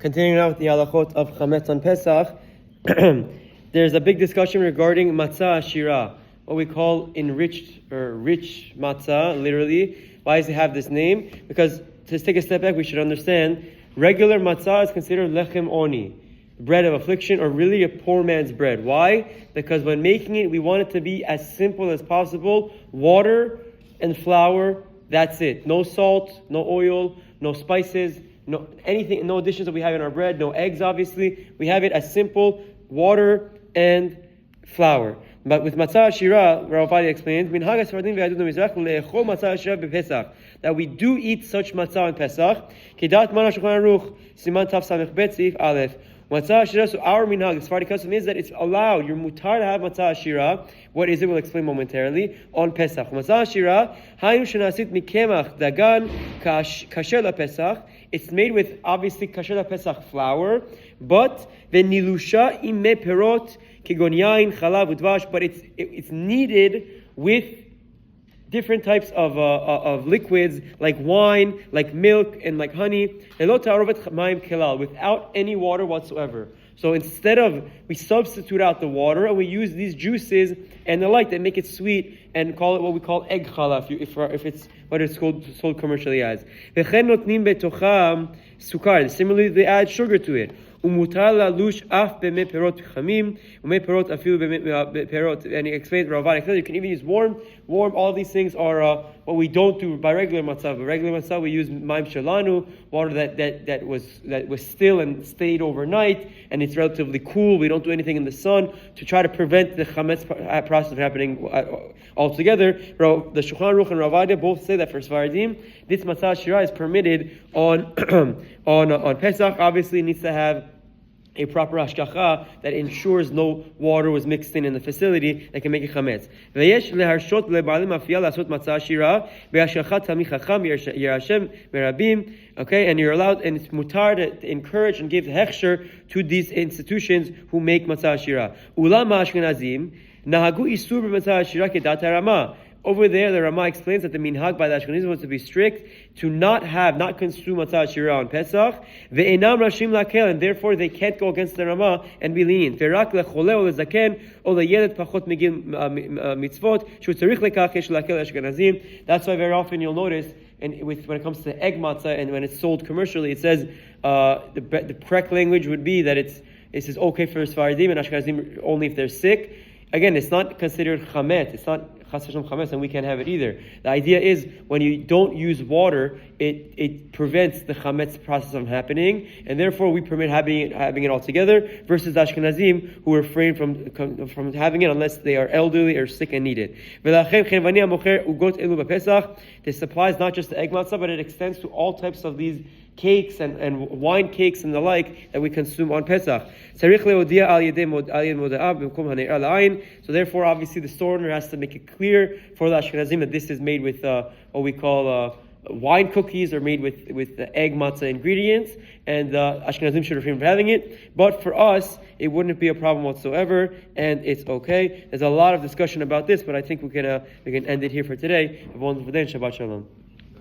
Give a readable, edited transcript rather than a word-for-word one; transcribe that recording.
Continuing on with the halachot of chametz on Pesach, there's a big discussion regarding Matzah Ashirah, what we call enriched or rich matzah, literally. Why does it have this name? Because to take a step back, we should understand regular matzah is considered lechem oni, bread of affliction, or really a poor man's bread. Why? Because when making it, we want it to be as simple as possible. Water and flour, that's it. No salt, no oil, no spices, no anything, no additions that we have in our bread, no eggs, obviously. We have it as simple water and flour. But with Matzah Ashirah, Ovadia explains, that we do eat such matzah on Pesach. Matzah Ashirah, so our minhag, the Sephardi custom is that it's allowed. You're mutar to have Matzah Ashirah. What is it? We'll explain momentarily. On Pesach. Matzah Ashirah, hayu shenasit mikemach dagan kasher laPesach. It's made with, obviously, kasher laPesach flour, but v'nilusha ime perot kegon yain, chalav, udvash, but it's kneaded with different types of liquids, like wine, like milk, and like honey, without any water whatsoever. So instead of, we substitute out the water and we use these juices and the like that make it sweet and call it what we call egg challah, if it's what it's sold commercially as. Similarly, they add sugar to it. And he explains, you can even use warm. All these things are what we don't do by regular matzah. By regular matzah, we use maim shalanu, water that was still and stayed overnight, and it's relatively cool. We don't do anything in the sun to try to prevent the chametz process from happening altogether. The Shulchan Aruch and Ovadia both say that for Sfaradim, this Matzah Ashirah is permitted on on Pesach. Obviously, it needs to have a proper hashgacha that ensures no water was mixed in the facility that can make it chametz. Okay, and you're allowed, and it's mutar to encourage and give hechsher to these institutions who make Matzah Ashirah. Ulama Ashkenazim nahagu isur b'Matzah Ashirah kedat harama. Over there, the Rama explains that the minhag by the Ashkenazim was to be strict, to not consume Matzah Ashirah on Pesach, ve'enam rashim lakel, and therefore they can't go against the Rama and be lenient. Ve'rak lechole o lezaken o leyelet pachot migil mitzvot shu tzarich lekach yesh lakel Ashkenazim. That's why very often you'll notice, and when it comes to egg matzah and when it's sold commercially, it says the correct language would be that it says okay for Sfaradim and Ashkenazim only if they're sick. Again, it's not considered chametz. It's not chas v'shalom chametz, and we can't have it either. The idea is when you don't use water, it prevents the chametz process from happening, and therefore we permit having it all together. Versus Ashkenazim, who refrain from having it unless they are elderly or sick and need it. This applies not just to egg matzah, but it extends to all types of these cakes and wine cakes and the like that we consume on Pesach. So therefore, obviously, the store owner has to make it clear for the Ashkenazim that this is made with what we call wine cookies, or made with the egg matzah ingredients, and Ashkenazim should refrain from having it. But for us, it wouldn't be a problem whatsoever, and it's okay. There's a lot of discussion about this, but I think we can end it here for today. Shabbat Shalom.